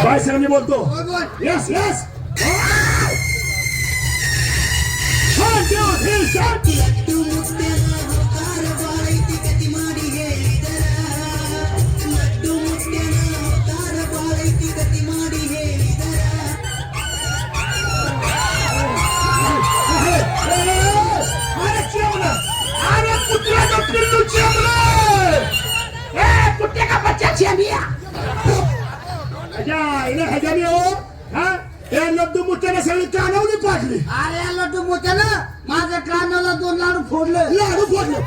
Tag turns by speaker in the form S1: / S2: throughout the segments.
S1: Bye sir मी बोलतो. Yes yes. Laddoo मोठ्याने सगळी कानावली पाडली.
S2: अरे लड्डू मोठ्यानं माझ्या कानाला 2 लाडू फोडले.
S1: लाडू फोडले.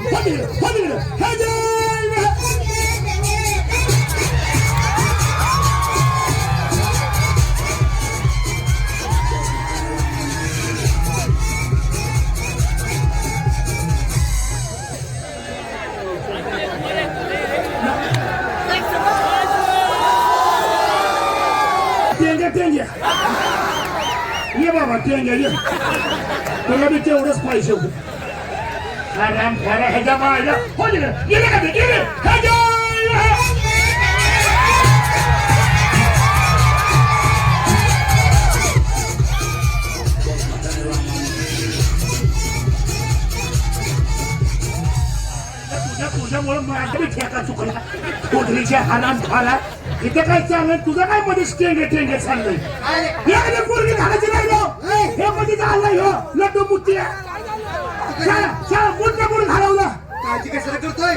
S1: टेंग्या ये बाबा टेंग्या ये. तुला बी तेवढंच पाहिजे होतं. आराम खरा ह्याच्या बायला गेले का ते गेले ह्याच्या तुझ्यामुळे माझा बी ठेका चुकला. कोठरीच्या हानात झाला. इथे काय चाललंय तुझं काय मध्ये टेंगे चाललंय. एखादी पोरगी घालायची राहिलो हे मध्ये चाललंय हो लड्डू मुठ्ठी मुठ्ठा म्हणून घालवलं.
S2: काळजी कशाला करतोय.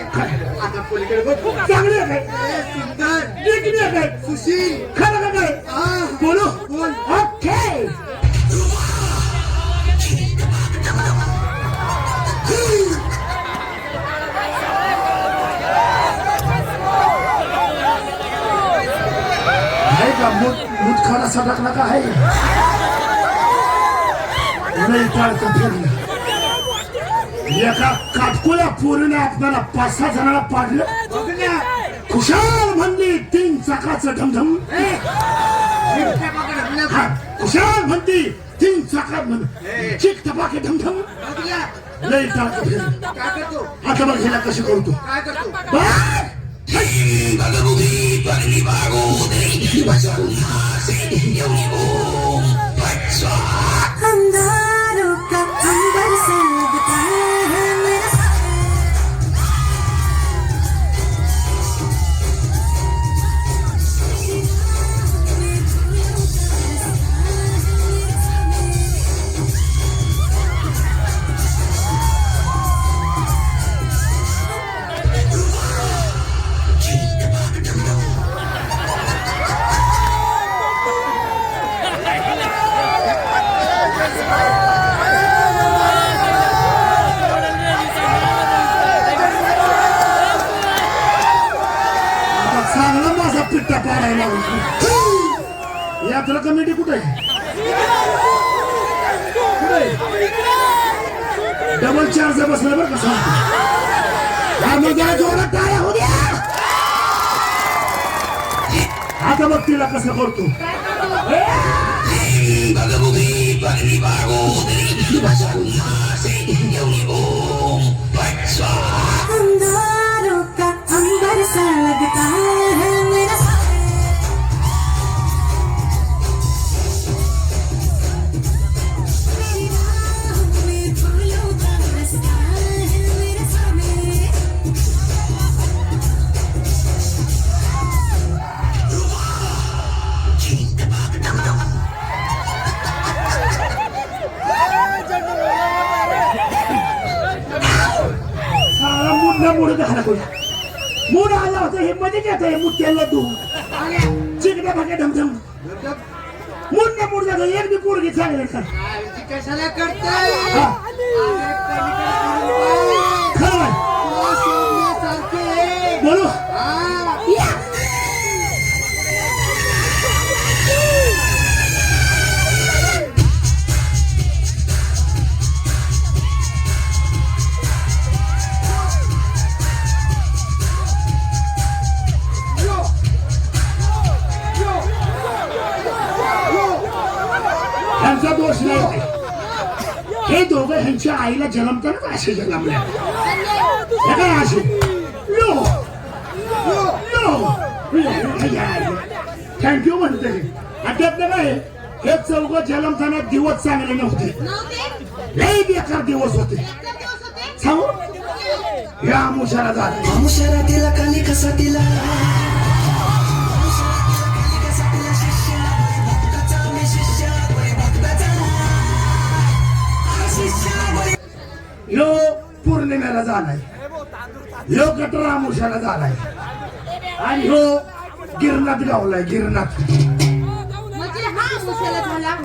S2: आता पलीकडे बघ.
S1: चांगली आहे काय
S2: सुंदर
S1: डिग्री आहे काय
S2: सुशील
S1: खरं का काय बोलू
S2: बोल.
S1: ओके. मुठखाना सटकला का आहे नाही टाळतं फिरलं. एका काटकोल्या पोरीने आपल्याला 5-6 जणांना पाडलं. खुशाल म्हणली 3 चाकाचं ढमढम. खुशाल म्हणती 3 चाकात म्हण चिक टपाके ढमढम. लई टाळतं फिरलं. आता बघ ह्याला कसं करतो.
S3: अंधारों का अंबर सा लगता है मेरा.
S1: पिट्टा पाडायला यात्रा कमिटी कुठे आहे. डबल चार्ज बसलं बरं का सांगतो. जोरात टाळ्या हो द्या. आता बघ तिला कसं करतो.
S3: अंधारों का अंबर सा लगता है मेरा. मेरी राहों में फूलों का रास्ता है मेरे सामने.
S1: मूड आला होता हे मध्ये घेत आहे मुठ्याला तू चिकट्या भाग्या ढमढम मूड जातो. एक बी पोरगी चांगले का
S2: कशाला करतोय.
S1: खरं बोलू. दोष नाही. हे दोघं ह्यांच्या आईला जन्मताना असे जन्मले काय असे थँक्यू म्हणते आणि त्यातलं काय हे चौघ जन्मताना दिवस चांगले नव्हते
S4: नव्हते
S1: लय बेकार दिवस होते
S4: एकदा दिवस होते
S1: सांगू या मुशाला झालं
S5: मामुशाला तिला काली कसा तिला
S1: ह्यो पौर्णिमेला झालाय ह्यो कटरा मुशाला झालाय आणि ह्यो गिरणात गावलाय गिरणात
S4: म्हणजे हा अमुष्याला झाला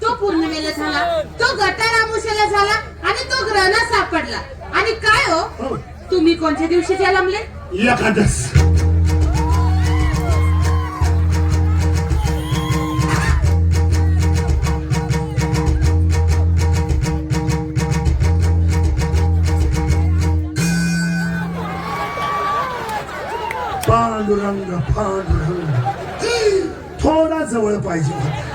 S4: तो पौर्णिमेला झाला तो गटार अमुष्याला झाला आणि तो ग्रहणात सापडला आणि काय
S1: हो.
S4: हो तुम्ही कोणत्या दिवशी जन्मले
S1: एकादश पांडुरंग पांडुरंग थोडा जवळ पाहिजे होता.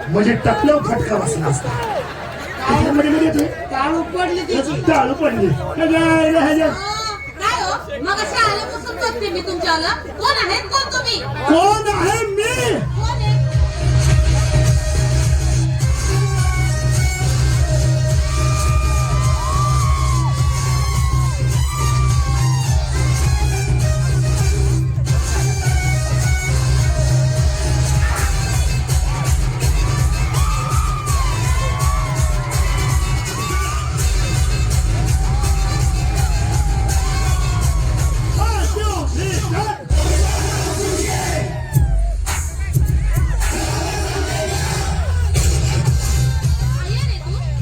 S1: म्हणजे टकल्यावर फटका बसला असता त्याच्यामध्ये मध्ये येतोय
S2: टाळू पडली तिची
S1: टाळू पडली
S4: काय हो मग अशा आल्यापासून बघते मी तुमच्याला कोण आहेत कोण तुम्ही
S1: कोण आहे मी
S4: कोण आहे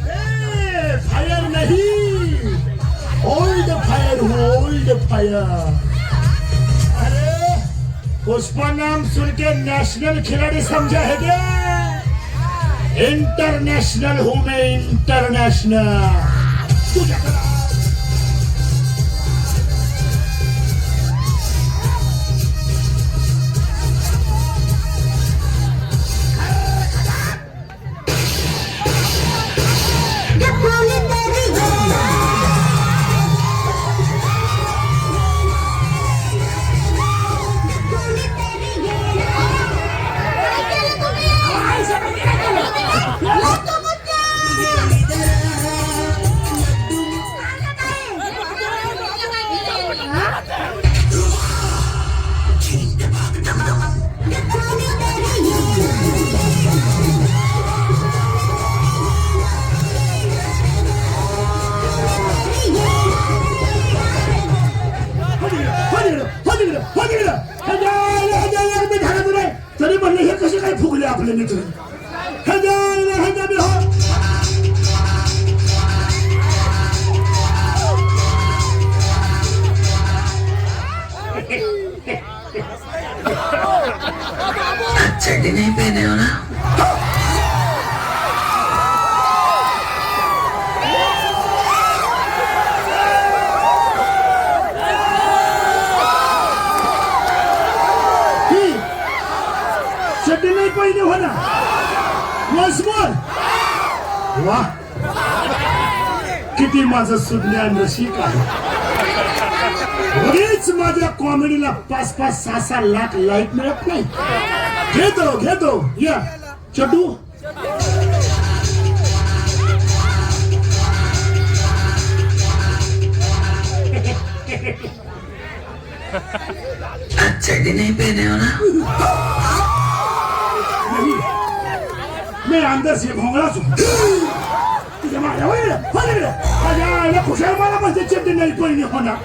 S4: आयर आहे तू
S1: फायर नहीं ओल्ड फायर अरे पुष्पा नाम सुन के नेशनल खिलाड़ी समझा है क्या इंटरनेशनल हूं मैं इंटरनेशनल तुझ्या
S4: काय केलं तुम्ही लड्डू मुद्दा
S1: तरी म्हणलं हे कसे काय फुगले आपले मित्र
S5: चड्डी नहीं पहने हो ना
S1: चड्डी नाही पाहिजे हो ना वसमोर वा किती माझं सुज्ञान रसिक आहे उगीच माझ्या कॉमेडीला 5-5, 6-6 लाख लाईक मिळत नाही घेतो या चटू
S5: चड्डी नहीं पहने हो ना
S1: मी अंदर से भोंगळाच तुझ्या माझ्या माझ्या खुशाल मला म्हणते चड्डी नाही पहिली होणार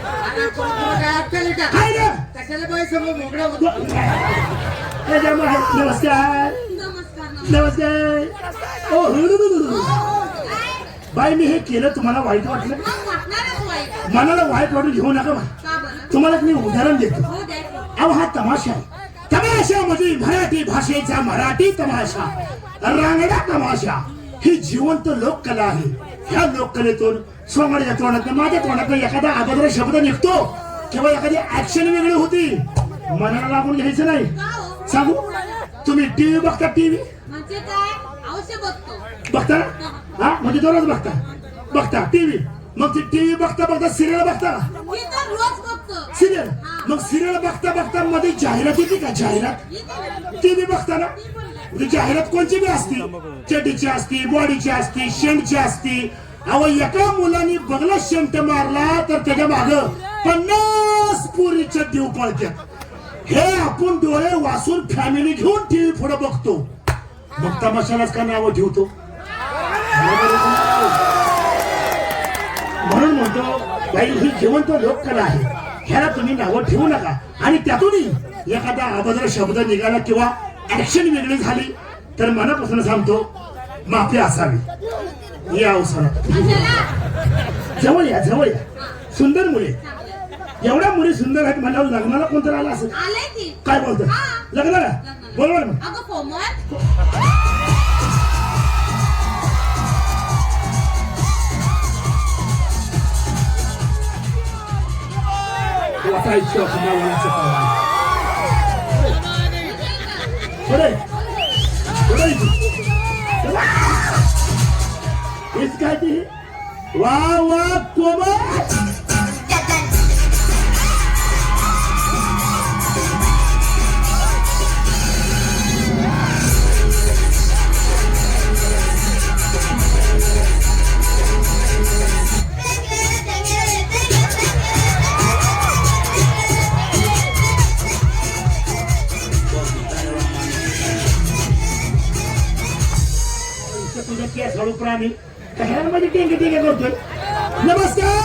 S1: काय रे
S2: कशाला बाई समोर मोकळा होतो
S1: नमस्कार
S4: नमस्कार
S1: ओ बाई मी हे केलं तुम्हाला वाईट वाटलं
S4: मग वाटणारच वाईट
S1: मनाला वाईट वाटून घेऊ नका बा
S4: का बरं
S1: तुम्हाला मी उदाहरण देतो
S4: हो द्या की.
S1: अहो हा तमाशा आहे तमाशामध्ये मराठी भाषेचा मराठी तमाशा रांगडा तमाशा ही जिवंत लोककला आहे ह्या लोककलेतून सोंगड्या तोंडात माझ्या तोंडातून एखादा अभद्र शब्द निघतो किंवा एखादी ऍक्शन वेगळी होती मनाला लागून घ्यायचं नाही
S4: का हो
S1: सांगू तुम्ही टीव्ही बघता टीव्ही
S4: म्हणजे काय अवश्य बघतो
S1: बघता हा म्हणजे दररोज बघता टीव्ही मग ती टीव्ही बघता सिरियल बघता
S4: मी तर रोज बघतो
S1: सिरियल
S4: हा
S1: मग सिरियल बघता बघता मध्ये जाहिरात येते का जाहिरात ती बी बघता ना ती जाहिरात कोणची बी असती चड्डीची असती बॉडीची असती शेंटची असती अहो एका मुलाने बगला शेंट मारला तर त्याच्या माग 50 पोरी चड्डी उपळतात हे आपण डोळे वाचून फॅमिली घेऊन टीव्ही पुढे बघतो मग तमाशालाच का नाव ठेवतो म्हणून म्हणतो बाई ही जिवंत लोककला आहे ह्याला तुम्ही नावं ठेवू नका आणि त्यातूनही एखादा अभद्र शब्द निघाला किंवा ऍक्शन वेगळी झाली तर मनापासून सांगतो माफी असावी या अवसरात जवळ या सुंदर मुले एवढ्या मुली सुंदर आहेत म्हणल्यावर लग्नाला कोणतं आलं असं
S4: आलंय की
S1: काय बोलतो लग्नाला बोलवा ना
S4: अगं कोमल
S1: वाटायचं कुणालाचं पावा पुढे हेच काय ती वा वा कोमल केस हळू प्राणी कशामध्ये टेंगे टेंगे करतोय नमस्कार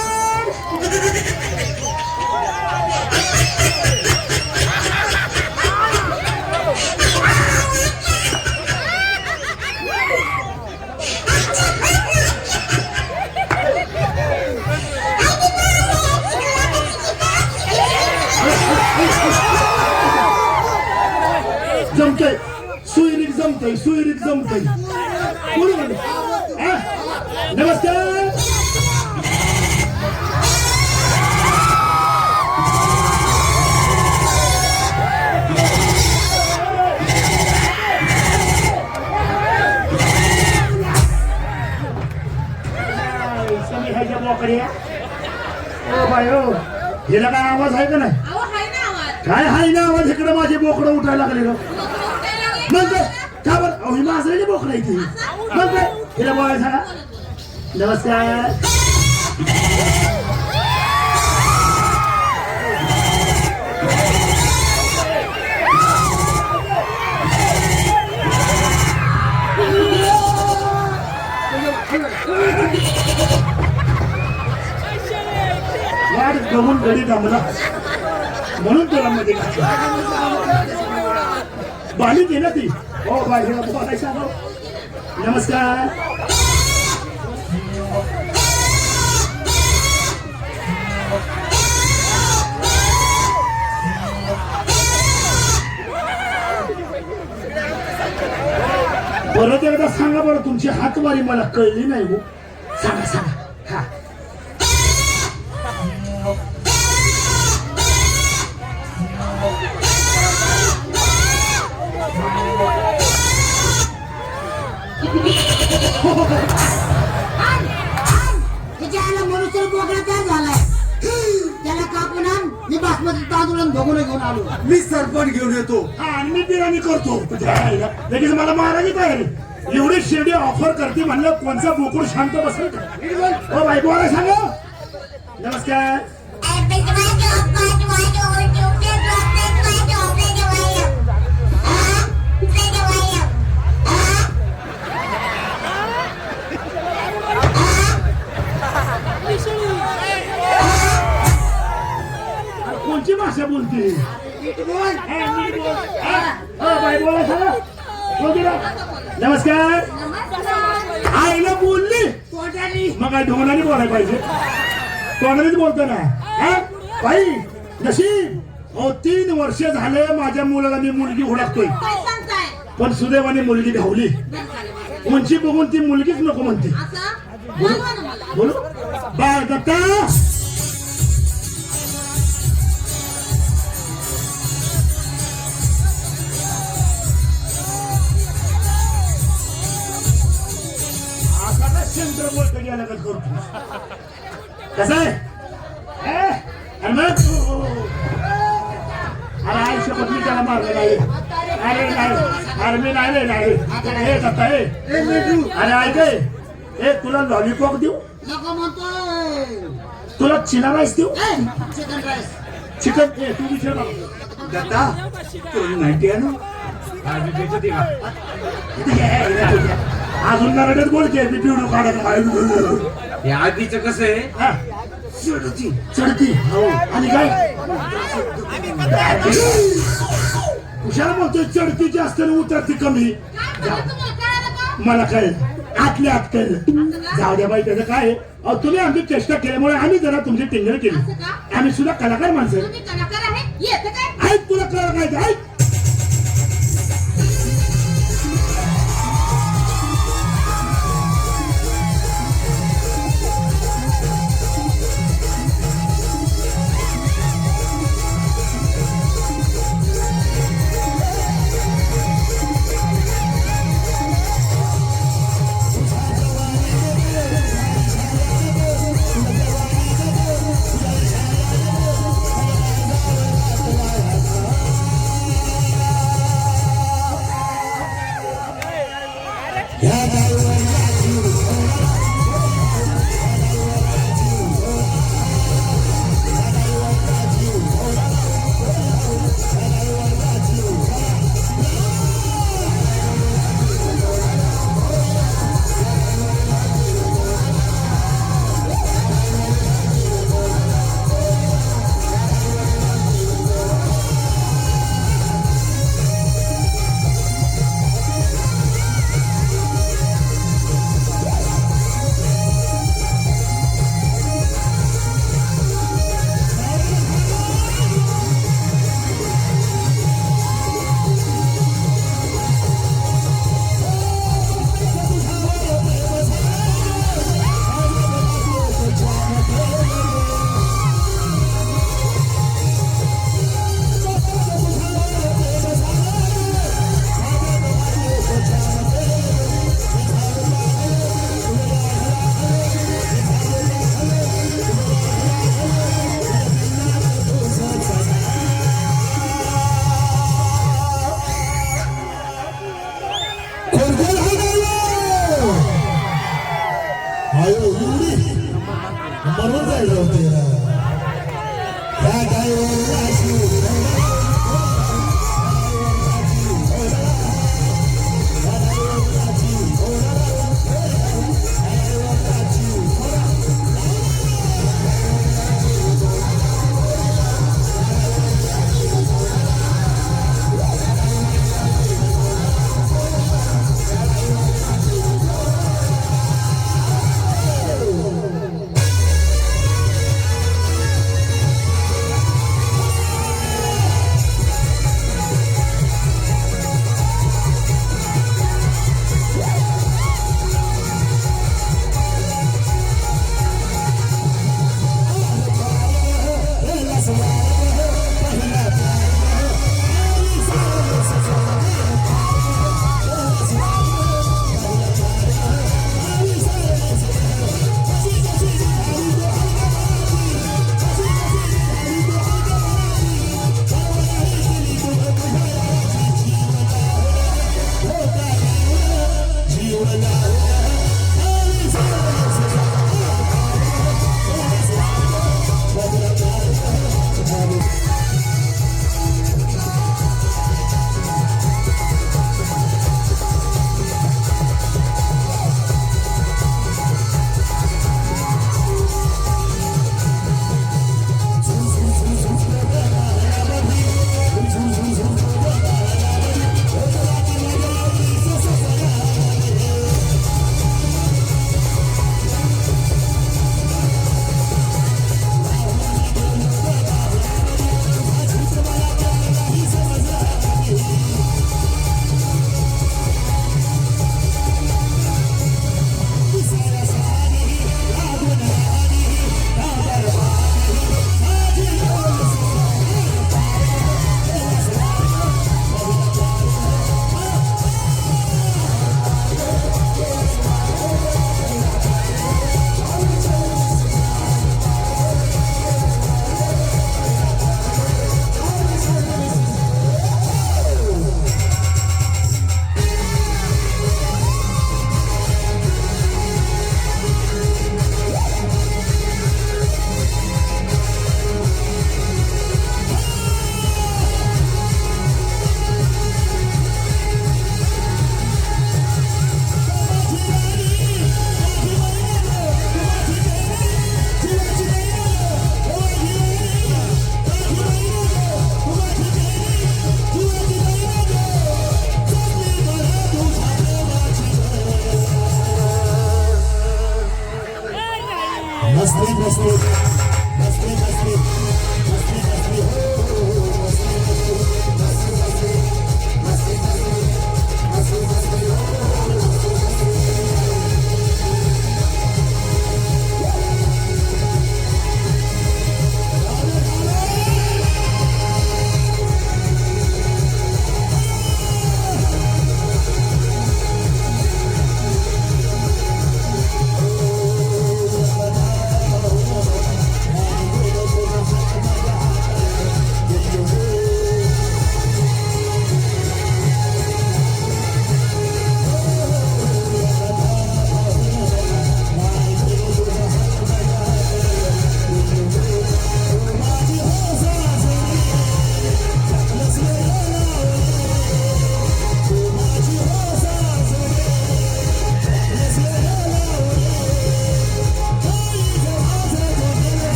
S1: जमतय सुईरीक जमतय नमस्कार हिला काय आवाज आहे का नाही
S4: अहो हाय ना आवाज
S1: काय हाय ना आवाज इकडे माझे बोकडं उठायला लागले मग का बरं अहो ही माजलेली बोकडं आहे ती मग काय हिला बोलायला सांगा नमस्कार वाट गमून घडी जमला म्हणून तुला मध्ये बाली दे ना ती हो बाली बोलायचा नमस्कार परत एकदा सांगा बरं तुमची हातवारी मला कळली नाही हो सांगा हा
S2: मनुष्य बोगळा काय झालाय त्याला कापून आण मी बासमती तांदूळ भोगून घेऊन आलो
S1: मी सरपंच घेऊन येतो हा आणि मी बिर्याणी करतो लगेच मला महाराजी पाहिजे एवढी शिर्डी ऑफर करते म्हणलं कोणचा बोकुड शांत बसेल का हो बाई बोला सांगा नमस्कार कोणची भाषा बोलते बाई बोला सांगा नमस्कार आईला बोलली मग काय ढोंगणाने बोलायला पाहिजे तोंडानेच बोलतो ना बाई नशीब हो 3 वर्ष झाले माझ्या मुलाला मी मुलगी हुडकतोय
S4: काय सांगताय
S1: पण सुदैवाने मुलगी धावली उंची बघून ती मुलगीच नको म्हणते
S4: असं बोलवा ना मला
S1: बोलू बाळ दत्ता चंद्र बोलतो या लगत करतो कसं आहे मला मारलं नाही अरे नाही अरे मी नाही रे नाही हे दत्ता हे अरे ऐक हे तुला लॉलीपॉप देऊ
S2: नको म्हणतोय
S1: तुला चिना राईस देऊ
S2: चिकन राईस
S1: चिकन तू विचार दत्ता तुला माहिती आहे ना अजून नरड्यात बोल की मी पिवडू काढत
S6: हे आधीचं कसं आहे
S1: चढती चढती हो आणि काय कुशाला म्हणतोय चढती जास्त आणि उतरती कमी
S4: काय म्हणलं तुम्हाला कळालं का?
S1: मला कळलं आतल्या आत कळलं जाऊ द्या बाई त्याचं काय आहे? अहो तुम्ही आमची चेष्टा केल्यामुळे आम्ही जरा तुमची टिंगल केली
S4: असं का?
S1: आम्ही सुद्धा कलाकार माणसं
S4: तुम्ही कलाकार आहे येतं काय
S1: ऐक तुला कळलं काय ते, ऐक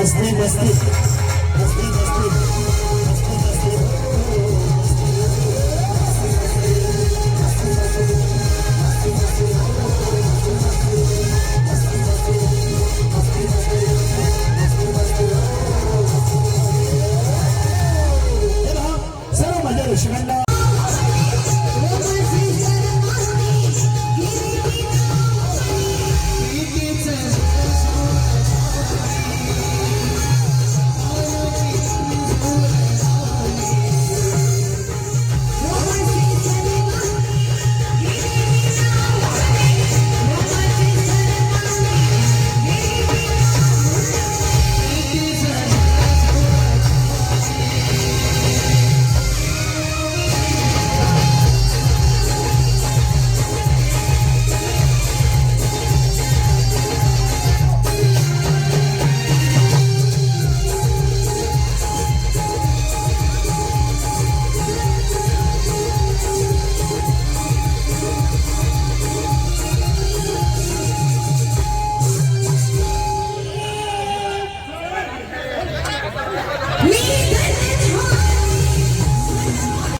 S1: मस्ती मस्ती मस्ती मस्ती सर्व माझ्या ऋषिकांना
S3: मी